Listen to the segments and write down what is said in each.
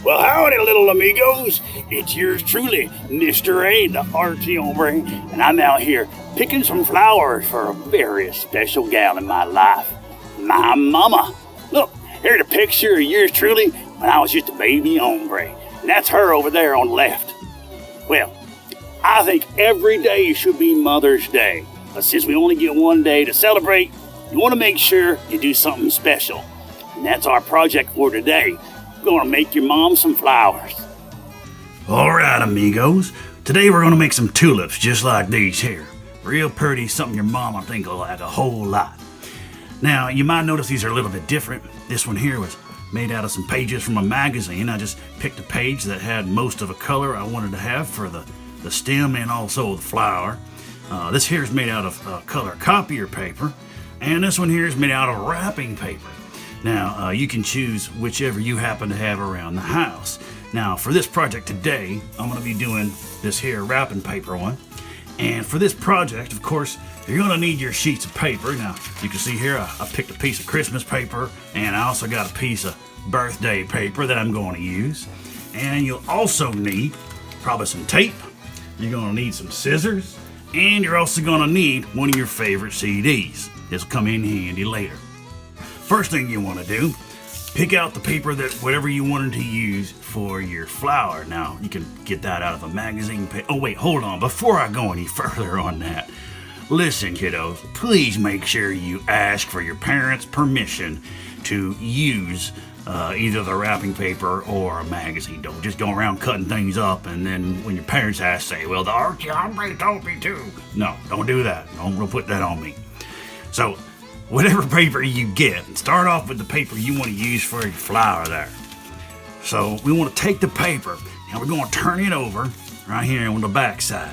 Well, howdy, little amigos. It's yours truly, Mr. A, the artsy hombre, and I'm out here picking some flowers for a very special gal in my life, my mama. Look, here's a picture of yours truly when I was just a baby hombre, and that's her over there on the left. Well, I think every day should be Mother's Day, but since we only get one day to celebrate, you want to make sure you do something special, and that's our project for today. We're gonna make your mom some flowers. Alright, amigos. Today we're gonna make some tulips just like these here. Real pretty, something your mama think will like a whole lot. Now, you might notice these are a little bit different. This one here was made out of some pages from a magazine. I just picked a page that had most of the color I wanted to have for the stem and also the flower. This here is made out of color copier paper, and this one here is made out of wrapping paper. Now, you can choose whichever you happen to have around the house. Now, for this project today, I'm going to be doing this here wrapping paper one. And for this project, of course, you're going to need your sheets of paper. Now, you can see here, I picked a piece of Christmas paper, and I also got a piece of birthday paper that I'm going to use. And you'll also need probably some tape. You're going to need some scissors, and you're also going to need one of your favorite CDs. This will come in handy later. First thing you want to do, pick out the paper that whatever you wanted to use for your flower. Now, you can get that out of a magazine. Oh wait, hold on. Before I go any further on that, listen, kiddos, please make sure you ask for your parents' permission to use either the wrapping paper or a magazine. Don't just go around cutting things up and then when your parents ask, say, well, the Archie hombre told me to. No, don't do that. Don't put that on me. So, whatever paper you get, start off with the paper you want to use for your flower there. So we want to take the paper and we're going to turn it over right here on the back side.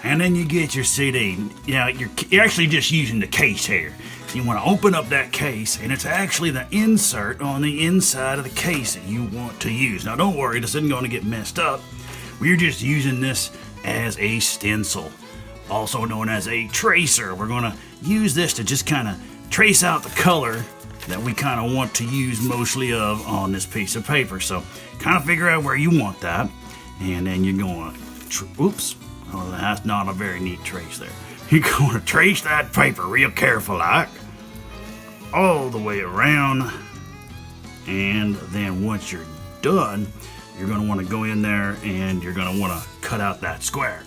And then you get your CD. Now you're actually just using the case here. So you want to open up that case and it's actually the insert on the inside of the case that you want to use. Now don't worry, this isn't going to get messed up. We're just using this as a stencil, also known as a tracer. We're going to use this to just kind of trace out the color that we kind of want to use mostly of on this piece of paper. So kind of figure out where you want that, and then you're going to, oops, oh, that's not a very neat trace there. You're going to trace that paper real careful like, all the way around, and then once you're done, you're going to want to go in there and you're going to want to cut out that square.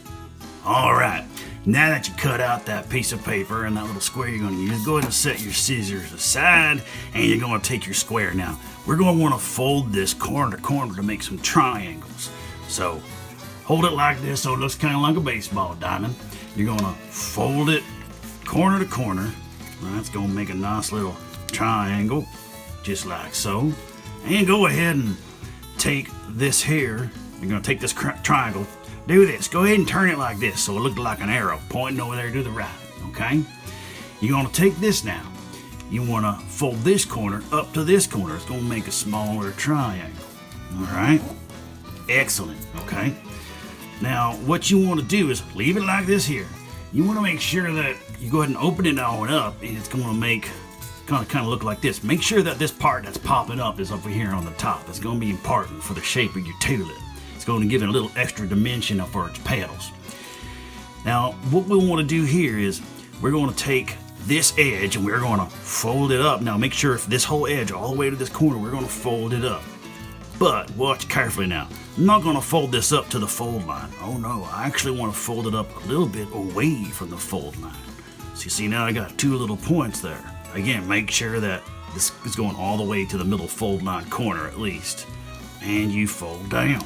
All right. Now that you cut out that piece of paper and that little square you're going to use, go ahead and set your scissors aside and you're going to take your square. Now, we're going to want to fold this corner to corner to make some triangles. So, hold it like this so it looks kind of like a baseball diamond. You're going to fold it corner to corner. That's going to make a nice little triangle, just like so. And go ahead and take this here. You're going to take this triangle. Do this. Go ahead and turn it like this so it looks like an arrow pointing over there to the right, okay? You're going to take this now. You want to fold this corner up to this corner. It's going to make a smaller triangle, all right? Excellent, okay? Now, what you want to do is leave it like this here. You want to make sure that you go ahead and open it all up and it's going to make kind of look like this. Make sure that this part that's popping up is over here on the top. It's going to be important for the shape of your tulip. Going to give it a little extra dimension for its petals. Now, what we want to do here is we're going to take this edge and we're going to fold it up. Now, make sure if this whole edge all the way to this corner, we're going to fold it up. But watch carefully now. I'm not going to fold this up to the fold line. Oh no, I actually want to fold it up a little bit away from the fold line. So you see now I got two little points there. Again, make sure that this is going all the way to the middle fold line corner at least. And you fold down.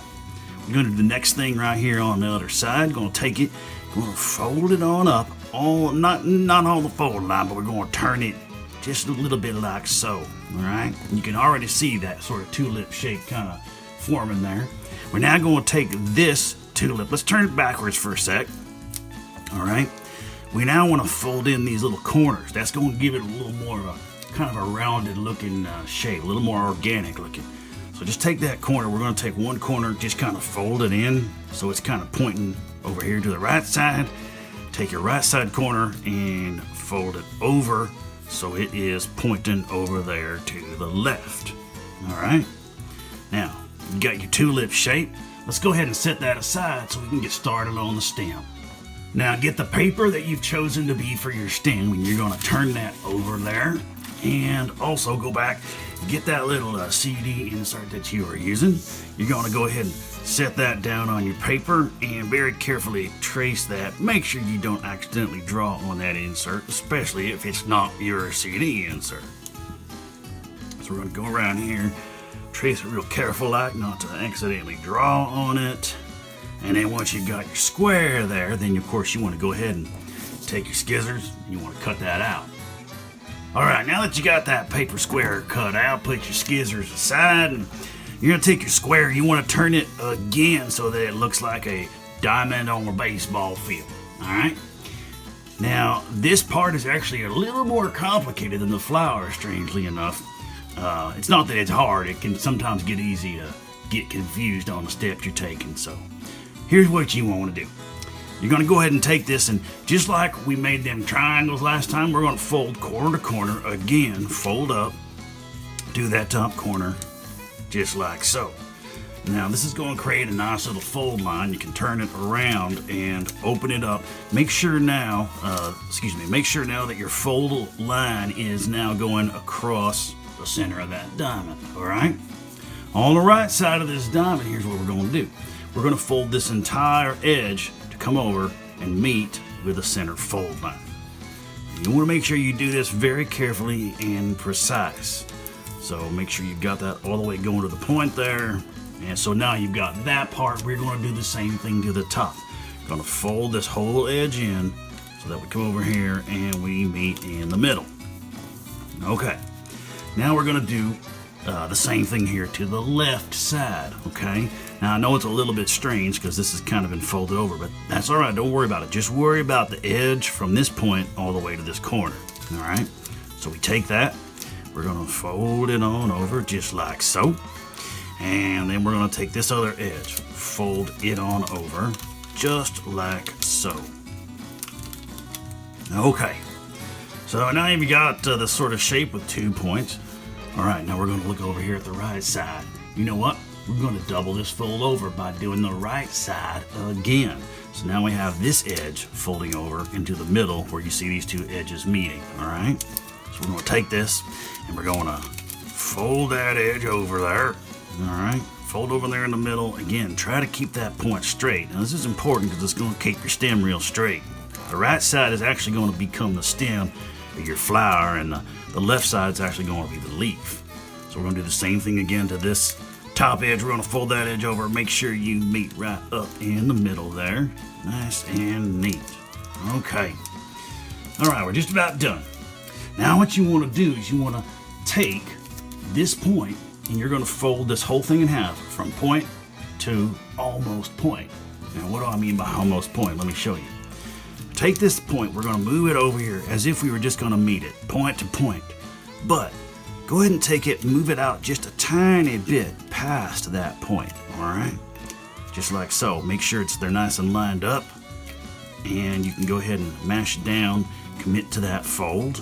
We're going to do the next thing right here on the other side. Going to take it, going to fold it on up, not on the fold line, but we're going to turn it just a little bit like so. All right, you can already see that sort of tulip shape kind of forming there. We're now going to take this tulip. Let's turn it backwards for a sec. All right, we now want to fold in these little corners. That's going to give it a little more of a kind of a rounded looking shape, a little more organic looking. So just take that corner. We're going to take one corner, just kind of fold it in so it's kind of pointing over here to the right side. Take your right side corner and fold it over so it is pointing over there to the left. All right. Now, You got your tulip shape. Let's go ahead and set that aside so we can get started on the stem. Now get the paper that you've chosen to be for your stem, and you're going to turn that over there. And also go back and get that little CD insert that you are using. You're going to go ahead and set that down on your paper and very carefully trace that. Make sure you don't accidentally draw on that insert, especially if it's not your CD insert. So we're going to go around here, trace it real careful like not to accidentally draw on it. And then once you've got your square there, then of course you want to go ahead and take your scissors and you want to cut that out. Alright, now that you got that paper square cut out, put your scissors aside, and you're going to take your square, you want to turn it again so that it looks like a diamond on a baseball field. Alright? Now, this part is actually a little more complicated than the flower, strangely enough. It's not that it's hard, it can sometimes get easy to get confused on the steps you're taking. So, here's what you want to do. You're going to go ahead and take this, and just like we made them triangles last time, we're going to fold corner to corner again. Fold up, do that top corner, just like so. Now this is going to create a nice little fold line. You can turn it around and open it up. Make sure now that your fold line is now going across the center of that diamond. All right. On the right side of this diamond, here's what we're going to do. We're going to fold this entire edge come over and meet with a center fold line. You want to make sure you do this very carefully and precise. So make sure you've got that all the way going to the point there. And so now you've got that part. We're going to do the same thing to the top. Going to fold this whole edge in so that we come over here and we meet in the middle. Okay. Now we're going to do the same thing here to the left side, okay? Now I know it's a little bit strange because this has kind of been folded over, but that's all right, don't worry about it. Just worry about the edge from this point all the way to this corner, all right? So we take that, we're gonna fold it on over just like so, and then we're gonna take this other edge, fold it on over just like so. Okay, so now you've got the sort of shape with 2 points. All right, now we're going to look over here at the right side. You know what? We're going to double this fold over by doing the right side again. So now we have this edge folding over into the middle where you see these two edges meeting, all right? So we're going to take this and we're going to fold that edge over there, all right? Fold over there in the middle. Again, try to keep that point straight. Now this is important because it's going to keep your stem real straight. The right side is actually going to become the stem of your flower, and the left side is actually going to be the leaf. So we're going to do the same thing again to this top edge. We're going to fold that edge over. Make sure you meet right up in the middle there. Nice and neat. Okay. All right, we're just about done. Now what you want to do is you want to take this point and you're going to fold this whole thing in half from point to almost point. Now what do I mean by almost point? Let me show you. Take this point, we're going to move it over here as if we were just going to meet it, point to point. But go ahead and take it, move it out just a tiny bit past that point, all right? Just like so. Make sure they're nice and lined up, and you can go ahead and mash it down, commit to that fold.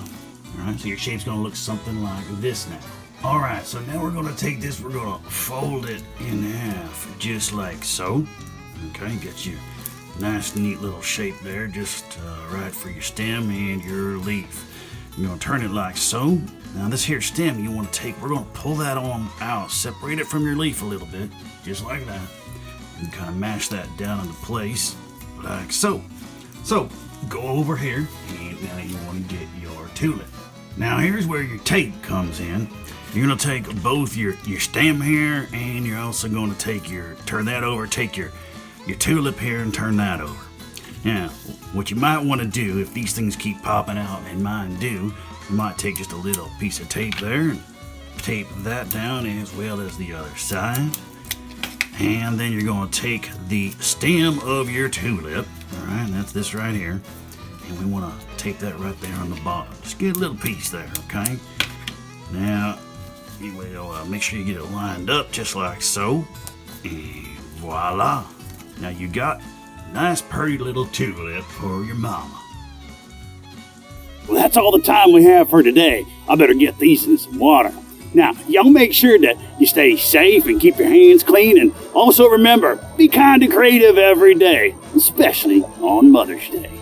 All right, so your shape's going to look something like this now. All right, so now we're going to take this, we're going to fold it in half, just like so. Okay, get you nice neat little shape there, just right for your stem and your leaf. You're going to turn it like so. Now this here stem you want to take, we're going to pull that on out, separate it from your leaf a little bit, just like that, and kind of mash that down into place like so. So go over here, and now you want to get your tulip. Now here's where your tape comes in. You're going to take both your stem here, and you're also going to take turn that over, take your tulip here and turn that over. Now, what you might want to do if these things keep popping out, and mine do, you might take just a little piece of tape there and tape that down as well as the other side. And then you're going to take the stem of your tulip, all right, that's this right here, and we want to tape that right there on the bottom. Just get a little piece there, okay? Now, you will make sure you get it lined up just like so, and voila. Now you got a nice pretty little tulip for your mama. Well, that's all the time we have for today. I better get these in some water. Now, y'all make sure that you stay safe and keep your hands clean, and also remember, be kind and creative every day, especially on Mother's Day.